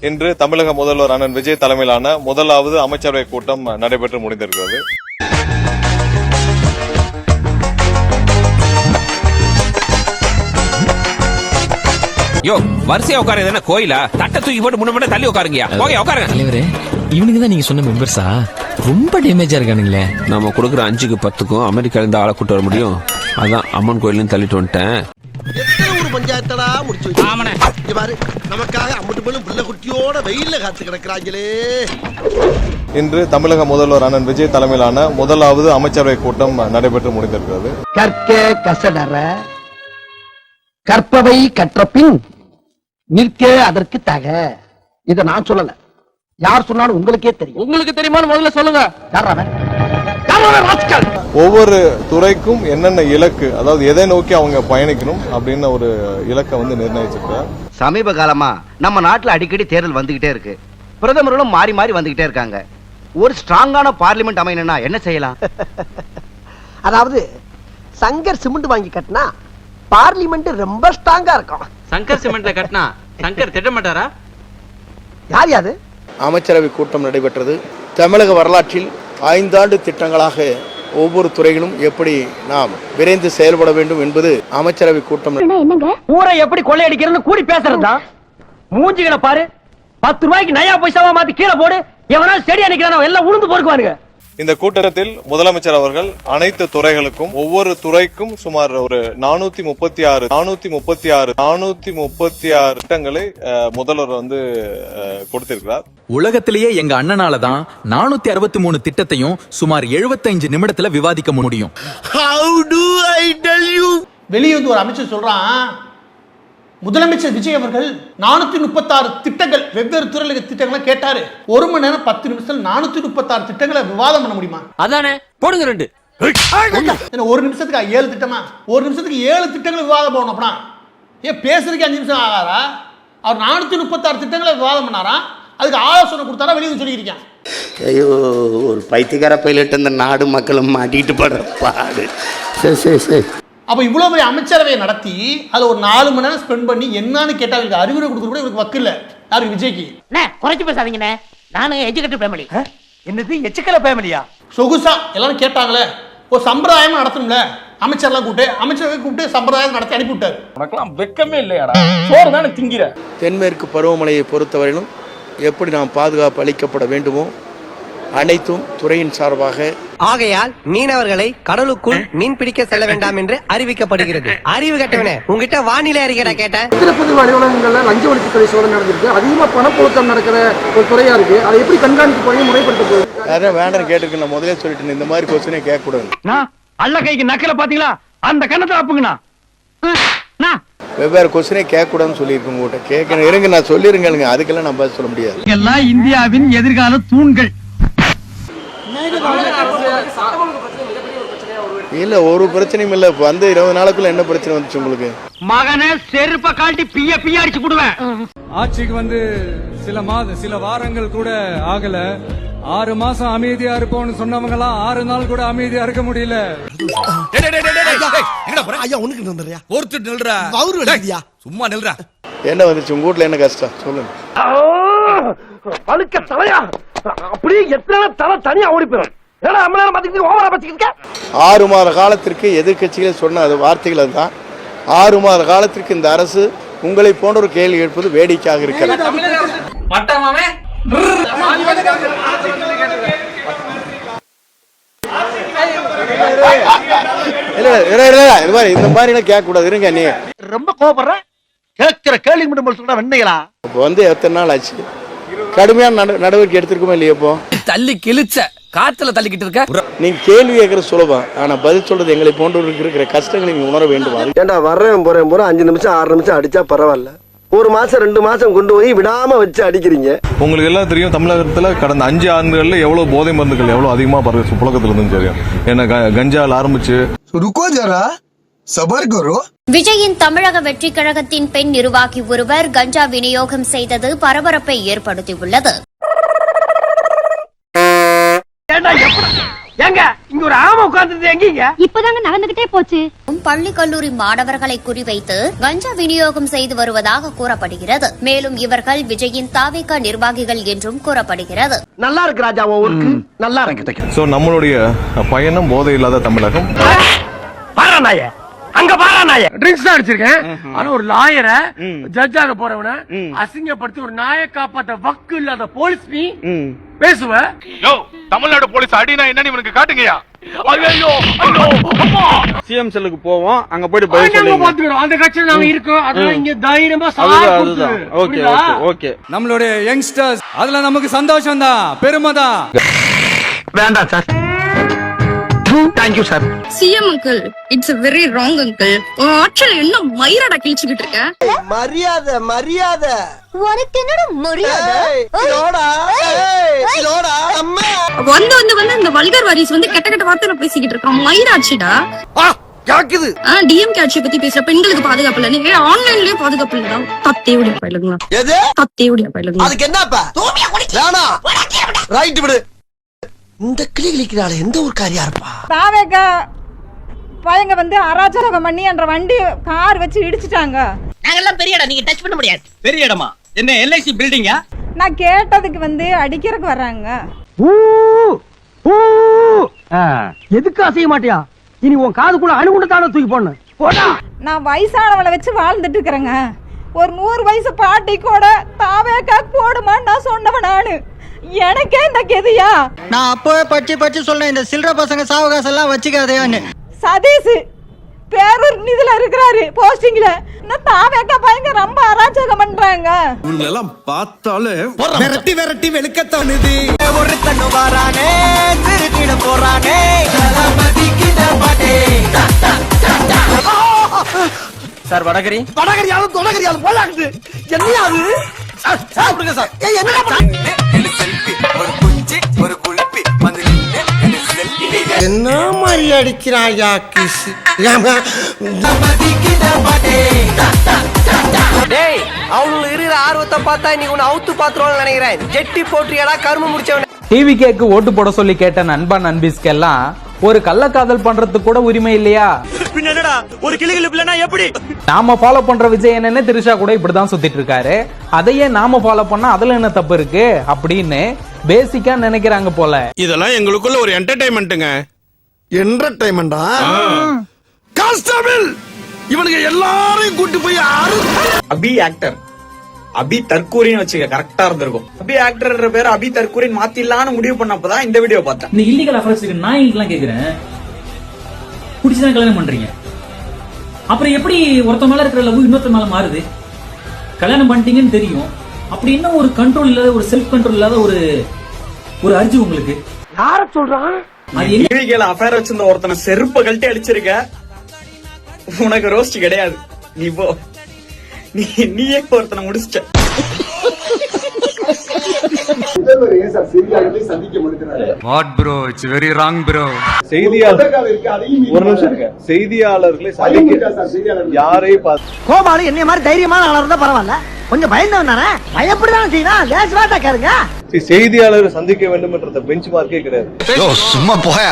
இன்று தமிழக முதல்வர் அண்ணன் விஜய் தலைமையிலான முதலாவது அமைச்சரவை கூட்டம் நடைபெற்று முடிந்திருக்கிறது. யோ வரிசையா உட்காருங்க, என்ன கோயிலா? தட்டை தூக்கி போட்டு முன்ன தள்ளி உட்காருங்க. போய் உட்காருங்க. தலைவரே, இவனுக்கு தான் நீங்க சொன்ன மெம்பர்ஸா ரொம்ப டேமேஜா இருக்கானுங்களே. நம்ம கொடுக்குற 5க்கு 10க்கும் அமெரிக்கால இருந்து ஆளை கூட்டு வர முடியும். அதான் அம்மன் கோயிலும் தள்ளிட்டு வந்துட்டேன். பஞ்சாயத்தடா முடிச்சு வச்சு பாரு, நமக்காக அம்மட்டு போலும் புள்ள குட்டியோட வெயில்ல காத்து கிடக்குறாங்களே. இன்று தமிழக முதல்வர் அண்ணன் விஜய் தலைமையிலான முதலாவது அமைச்சரவை கூட்டம் நடைபெற்று முடிந்திருக்கிறது. கற்க கசடற கற்பவை கற்றபின் நிற்க அதற்கு தக. இத நான் சொல்லல, யார் சொன்னாலும் உங்களுக்கே தெரியும். உங்களுக்கு தெரியுமான்னு முதல்ல சொல்லுங்க. ஒவ்வொரு துறைக்கும் என்னென்ன இலக்கு, அதாவது எதை நோக்கி அவங்க பயணிக்கணும் அப்படின்னு ஒரு இலக்கை நிர்ணயிச்சிருக்கார். சமீப காலமா நம்ம நாட்டுல அடிக்கடி தேர்தல் வந்துகிட்டே இருக்கு. பிரதமர்களும் மாறி மாறி வந்துகிட்டே இருக்காங்க. ஒரு ஸ்ட்ராங்கான பார்லிமெண்ட் அமையணும்னா என்ன செய்யலாம்? அதாவது சங்கர் சிமெண்ட் வாங்கி கட்டினா பார்லிமெண்ட் ரொம்ப ஸ்ட்ராங்கா இருக்கும். சங்கர் சிமெண்ட்ல கட்டினா சங்கர் திட்ட மாட்டாரா? யார் யாது? அமைச்சரவை கூட்டம் நடைபெற்றது. தமிழக வரலாற்றில் 5 ஆண்டு திட்டங்களாக ஒவ்வொரு துறைகளும் எப்படி நாம் விரைந்து செயல்பட வேண்டும் என்பது அமைச்சரவை கூட்டம். ஊரை எப்படி கொள்ளையடிக்கிறன்னு கூடி பேசுறதா? மூஞ்சிகளை பாரு, 10 ரூபாய்க்கு நயா பைசாவா மாத்தி கீழே போடு. எவனா செடி அணைக்கிறானோ எல்லாம் உளுந்து பொறுக்குவானுங்க. இந்த கூட்டத்தில் முதலமைச்சர் அவர்கள் அனைத்து துறைகளுக்கும் ஒவ்வொரு துறைக்கும் சுமார் ஒரு 436 திட்டங்களை முதல்வர் கொடுத்திருக்கிறார். உலகத்திலேயே எங்க அண்ணனாலதான் 463 திட்டத்தையும் சுமார் 75 நிமிடத்துல விவாதிக்க முடியும். வெளியிருந்து ஒரு அமைச்சர் சொல்றான், முதலமைச்சர் விஜய் அவர்கள் 436 திட்டங்கள் வெவ்வேறு துறையில திட்டங்களை கேட்டாரு. 1 மணி நேரம் 10 நிமிஷத்துல 436 திட்டங்களை விவாதம் பண்ண முடியுமா? அதானே, போடுங்க 2. ஒரு நிமிஷத்துக்கு 7 திட்டமா? ஒரு நிமிஷத்துக்கு 7 திட்டங்களை விவாதம் பண்ணணும். அப்படின்னா ஏன் பேசுறதுக்கு 5 நிமிஷம் ஆகாதா? அவர் 436 திட்டங்களை விவாதம் பண்ணாரா? அதுக்கு ஆலோசனை கொடுத்தாரா? வெளியே சொல்லியிருக்கேன். ஐயோ, ஒரு பைத்தியக்கார பைலட் இந்த நாடு மக்களும் மாட்டிட்டு படுற பாடு. சரி. அப்ப இவ்வளவு பெரிய அமைச்சரவையை நடத்தி அதுல ஒரு 4 மணி நேரம் ஸ்பெண்ட் பண்ணி என்னன்னு கேட்டா இவருக்கு அறிவுரை கொடுக்க கூட இவருக்கு வக்கு இல்ல. யாருக்கு? விஜய்க்கு. குறைச்சு பேசாதீங்கண்ணே, நானும் எஜுகேட்டட் ஃபேமிலி. என்னது எச்சுக்கல ஃபேமிலியா? சொகுசா எல்லாரும் கேட்டாங்களே, ஒரு சம்பிரதாயமா நடத்தணும்ல. அமைச்சர்லாம் அமைச்சரவை கூப்பிட்டு சம்பிரதாயம் நடத்தி அனுப்பிவிட்டாரு. உனக்கெல்லாம் வெக்கமே இல்லையாடா? சோறு தானே திங்கிற. தென்மேற்கு பருவமழையை பொறுத்தவரையிலும் எப்படி நாம் பாதுகாப்பு அளிக்கப்பட வேண்டுமோ அனைத்தும் துறையின் சார்பாக. ஆகையால் மீனவர்களை கடலுக்குள் மீன் பிடிக்க செல்ல வேண்டாம் என்று அறிவிக்கப்படுகிறது. அறிவு கட்டவனே, உங்ககிட்ட வானிலை அறிக்கைடா கேட்டேன். பொது அலுவலகங்கள்ல லஞ்ச ஒழிப்புத்துறை சோதனை நடந்திருக்கு. அதிகமா பணப்புழக்கம் நடக்கிற ஒரு துறையா இருக்கு. அதை எப்படி கண்காணிக்க போய் முறைப்படுத்த போகுது? யாரும் வேண்டாம் கேட்டுருக்கு. நான் முதலே சொல்லிட்டு இந்த மாதிரி கொஸ்டினே கேட்க கூடாது. அல்ல கைக்கு நக்கல பாத்தீங்களா? அந்த கண்ணத்தை அப்புங்கண்ணா. வெவ்வேறு கொஸ்டினே கேட்க கூடாதுன்னு சொல்லியிருக்கேன். உங்ககிட்ட கேட்கணும் இருங்க, நான் சொல்லிருங்க. அதுக்கெல்லாம் நான் பதில் சொல்ல முடியாது. எல்லாம் இந்தியாவின் எதிர்கால தூண்கள். இல்ல, ஒரு பிரச்சனையும் இல்ல. வந்து 20 நாளுக்குள்ள என்ன பிரச்சனை வந்துச்சு உங்களுக்கு? மகனே, செருப்ப காட்டி பிய அடிச்சு போடுவேன். ஆட்சிக்கு சில வாரங்கள் கூட ஆகல. 6 மாசம் அமைதியா இருப்போம்னு சொன்னவங்க எல்லாம் 6 நாள் கூட அமைதியா இருக்க முடியல. சும்மா நில்றா. என்ன வந்துச்சு உங்க வீட்டுல? என்ன கஷ்டம் சொல்லுங்க. பழுக்க தலையா அப்படியே எத்தனை தலை தனியா ஓடி போயிடும். 6 மாத காலத்திற்கு எதிர்கட்சிகள் சொன்ன வார்த்தைகள் அதுதான். 6 மாத காலத்திற்கு இந்த அரசு உங்களை போன்ற ஒரு கேள்வி கேட்பது வேடிக்கையாக இருக்கிறது. இந்த மாதிரி எல்லாம் கேட்க கூடாது. இருங்க, நீ ரொம்ப கோபப்படுற. கேட்கிற கேள்வி மட்டும் சொல்ற வெண்ணைகளா? இப்ப எத்தனை நாள் ஆச்சு? கடுமையான நடவடிக்கை எடுத்திருக்குமா இல்லையா? இப்போ தள்ளி கிழிச்ச காத்துல தள்ளிக்கிட்டு இருக்க. நீங்க கேள்வி கேட்கற சுலபம், ஆனா பதில் சொல்றது எங்களை போன்றவர்களுக்கு இருக்கிற கஷ்டங்களை நீங்க உணர வேண்டும். ஏண்டா வர்றேன் போறேன் 5 நிமிஷம் 6 நிமிஷம் அடிச்சா பரவாயில்ல. 1 மாசம் 2 மாசம் கொண்டு போய் விடாம வச்சு அடிக்கிறீங்க. உங்களுக்கு எல்லாம் தெரியும், தமிழகத்துல கடந்த 5 ஆண்டுகள்ல எவ்வளவு போதை மருந்துகள் எவ்வளவு அதிகமா புழக்கத்துல இருந்து தெரியும். ஏன்னா கஞ்சால ஆரம்பிச்சு. விஜயின் தமிழக வெற்றி கழகத்தின் பெண் நிர்வாகி ஒருவர் கஞ்சா விநியோகம் செய்தது பரபரப்பை ஏற்படுத்தியுள்ளது. ஏங்க இங்க ஒரு ஆமை உட்கார்ந்துட்டு எங்கீங்க? இப்பதாங்க நடந்துகிட்டே போச்சு. பள்ளி கல்லூரி மாணவர்களை குறிவைத்து கஞ்சா விநியோகம் செய்து வருவதாக கூறப்படுகிறது. மேலும் இவர்கள் விஜயின் தாவேகா நிர்வாகிகள் என்றும் கூறப்படுகிறது. நல்லா இருக்கு ராஜா ஊருக்கு நல்லா இருக்கு. சோ நம்மளுடைய பயணம் போதை இல்லாத தமிழகம். பாராநாய அங்க பாராநாய ட்ரிங்க்ஸ் தான் அடிச்சிருக்கேன். ஆனா ஒரு லாயரை ஜட்ஜாக போறவன அசிங்கப்படுத்தி ஒரு நாயை காப்பாத்த வக்கு இல்லாத போலீஸ் நீ பேசுவ. தமிழ்நாடு போலீஸ் அடினா என்னன்னு இவனுக்கு காட்டுங்கயா. சிஎம் செல்லுக்கு போவோம், அங்க போயிட்டு பதில் சொல்லுங்க. அந்த கட்சியில நாங்க இருக்கோம். அதனால இங்க தைரியமா ஓகே ஓகே. நம்மளுடைய யங்ஸ்டர்ஸ் அதுல நமக்கு சந்தோஷம் தான், பெருமை தான். வேண்டாம் sir. Thank you sir. CM uncle, it's a very wrong uncle. Actually என்ன மயிரடா கிழிச்சிட்டு இருக்க? மரியாதை மரியாதை. உனக்கு என்னடா மரியாதை? அம்மா வந்து இந்த வல்கர் வாரிஸ் வந்து கெட்ட கெட்ட வார்த்தை பேசிக்கிட்டு இருக்கான். மயிராட்சிடா கேக்குது. டிஎம் கேட்சி பத்தி பேசுற பெண்களுக்கு பாதுகாப்பு இல்ல, நீங்க ஆன்லைன்லயே பாதுகாப்பு இல்ல. தத்தேவுடைய பயிலுங்களா? எது தத்தேவுடைய பயிலுங்களா? அதுக்கு என்னப்பா? ரைட் விடு. இந்த கிளி கிளிக்கிறாள் எந்த ஒரு காரியா இருப்பா? தாவேகா பையங்க வந்து அராஜகம் பண்ணி என்ற வண்டி கார் வச்சு இடிச்சிட்டாங்க. நாங்கெல்லாம் பெரிய இடம், நீங்க டச் பண்ண முடியாது. பெரிய இடமா? என்ன எல்ஐசி பில்டிங்கா? நான் கேட்டதுக்கு வந்து அடிக்கிறதுக்கு வர்றாங்க. எதுக்கு அசைய மாட்டியா? இனி உன் காதுக்குள்ள அணுகுண்டு தானே தூக்கி போடணும். போடா. நான் வயசானவளை வச்சு வாழ்ந்துட்டு இருக்கிறேங்க. ஒரு 100 வயசு பாட்டி கூட தாவேகா போடுமான்னு நான் சொன்னவன் நானு. எனக்கே இந்த கெதியா? நான் அப்பவே பச்சி சொல்றேன், இந்த சில்லற பசங்க சாவகாசம் எல்லாம் வச்சுக்காதேன்னு. சதீஷ் பேரூர் நிதில இருக்கிறாரு போஸ்டிங்ல. நான் தாவேகா பையங்க ரொம்ப அராஜகம் பண்றாங்க. எல்லாம் பார்த்தாலே விரட்டி விரட்டி வெளுக்கத்தானுது. ஒரு கண்ணு வாரானே திருத்திட போறானே. சார் வடகரி வடகரியாலும் தொடகரியாலும் போலாக்குது. என்னையாது சாப்பிடுங்க சார். என்ன மாதிரி அடிக்கிறாயா கிஸ்? டேய், அவனுக்கு இருக்கிற ஆர்வத்தை பார்த்தா நீ உன்னை அவுத்து பாத்துருவான்னு நினைக்கிறேன். ஜெட்டி போட்டுறியடா கரும முடிச்சவன. டிவி கேக்கு ஓட்டு போட சொல்லி கேட்ட நண்பா நண்பிஸ்கெல்லாம் ஒரு கள்ளக்காதல் பண்றதுக்கு கூட உரிமை இல்லையா? பின்னடா ஒரு கிளிகிளி பிள்ளனா எப்படி? நாம ஃபாலோ பண்ற விஜய் என்னன்னு திரிஷா கூட இப்படிதான் சுத்திட்டு இருக்காரு. அதையே நாம ஃபாலோ பண்ணா அதுல என்ன தப்பு இருக்கு அப்படின்னு பேசிக்கா நினைக்கிறாங்க போல. இதெல்லாம் எங்களுக்குள்ள ஒரு என்டர்டைன்மெண்ட்டுங்க. என்டர்டைன்மெண்டா? கான்ஸ்டபிள் இவனுக்கு எல்லாரையும் கூட்டி போய் அபி ஆக்டர், அபி தற்கூரின்னு வச்சுக்க கரெக்டா இருந்திருக்கும். அபி ஆக்டர்ன்ற பேர் அபி தற்கூரின்னு மாத்திடலான்னு முடிவு பண்ணப்பதான் இந்த வீடியோ பார்த்தேன். இந்த இல்லீகல் அஃபேர்ஸ்க்கு நான் எல்லாம் கேக்குறேன், குடிச்சுதான் கல்யாணம் பண்றீங்க, அப்புறம் எப்படி ஒருத்த மேல இருக்கிற லவ் இன்னொருத்த மேல மாறுது? கல்யாணம் பண்ணிட்டீங்கன்னு தெரியும், அப்படி என்ன ஒரு கண்ட்ரோல் இல்லாத, ஒரு செல்ஃப் கண்ட்ரோல் இல்லாத ஒரு அர்ஜி உங்களுக்கு? யார சொல்றான்? இல்லீகல் அஃபேர் வச்சிருந்த ஒருத்தனை செருப்ப கழட்டி அடிச்சிருக்க. உனக்கு ரோஸ்ட் கிடையாது. நீ போ, நீயே ஒருத்தனை முடிச்சிட்ட. What bro, it's very wrong bro. செய்தியாளர்களை யாரையும் கோமாளி என்னைய மாதிரி தைரியமான ஆளா இருந்தா பரவாயில்ல, கொஞ்சம் பயந்தவன் தானே, பயப்படதான் செய்யணும். லேசுவாட்டா கேளுங்க. செய்தியாளரை சந்திக்க வேண்டும் என்ற பெஞ்ச் மார்க்கே கிடையாது. சும்மா போயா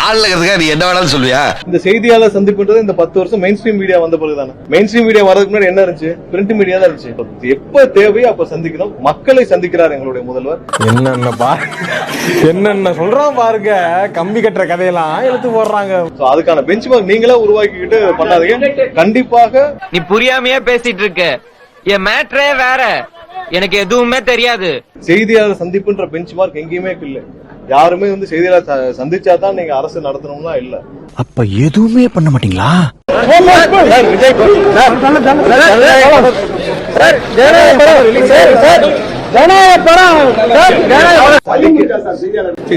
ஆளுங்க, நீ என்ன வேணாலும் சொல்லுவியா? இந்த செய்தியாளர் சந்திப்புன்றது இந்த 10 வருஷம் மெயின் ஸ்ட்ரீம் மீடியா வந்த பிறகுதானே. மெயின் ஸ்ட்ரீம் மீடியா வரதுக்கு முன்னாடி என்ன இருந்துச்சு? பிரிண்ட் மீடியா தான் இருந்துச்சு. எப்ப தேவையோ அப்ப சந்திக்கணும். மக்களை சந்திக்கிறார் எங்களுடைய முதல்வர். என்னென்ன சொல்றான் பாருங்க, கம்பி கட்டுற கதையெல்லாம் எடுத்து போடுறாங்க. அதுக்கான பெஞ்ச் மார்க் நீங்களே உருவாக்கிக்கிட்டு பண்ணாதீங்க. கண்டிப்பாக நீ புரியாமையே பேசிட்டு இருக்க. என் மேட்ரே வேற, எனக்கு எதுவுமே தெரியாது. செய்தியாளர் சந்திப்புன்ற பெஞ்ச் மார்க் எங்கேயுமே இல்ல. யாருமே செய்தியாளர் சந்திச்சாதான் நீங்க அரசு நடத்தணும்னா இல்ல. அப்ப எதுவுமே பண்ண மாட்டீங்களா?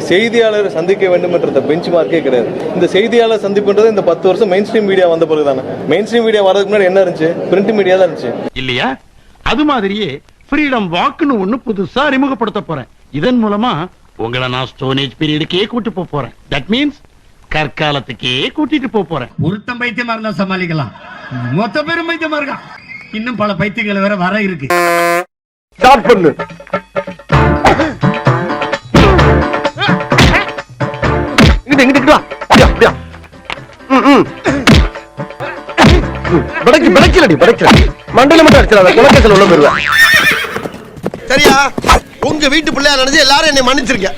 செய்தியாளர் சந்திக்க வேண்டும் என்ற பெஞ்ச் மார்க்கே கிடையாது. இந்த செய்தியாளர் சந்திப்புன்றது இந்த 10 வருஷம் மெயின் ஸ்ட்ரீம் மீடியா வந்த பிறகுதானே. மெயின் ஸ்ட்ரீம் மீடியா வரதுக்கு முன்னாடி என்ன இருந்துச்சு? பிரிண்ட் மீடியா தான் இருந்துச்சு இல்லையா? அது மாதிரியே ஃப்ரீடம் வாக்குன்னு ஒண்ணு புதுசா அறிமுகப்படுத்த போறேன். இதன் மூலமா உங்களை நான் ஸ்டோனேஜ் பீரியடுக்கே கூட்டு போறேன். தட் மீன்ஸ் கற்காலத்துக்கே கூட்டிட்டு போறேன். ஒருத்தன் பைத்தியமா இருந்தா சமாளிக்கலாம், மொத்த பேரும் பைத்தியமா இருக்கான். இன்னும் பல பைத்தியங்கள் வேற வர இருக்கு. ஸ்டார்ட் பண்ணு. இங்கிட்டு வா அப்படியா அப்படியா படைக்கலடி மண்டையில மட்டும் அடிச்சிடாத குலக்கேசல் உள்ள போயிருவேன். சரியா உங்க வீட்டு பிள்ளையா நினைச்சு எல்லாரும் என்னை மன்னிச்சிருக்க.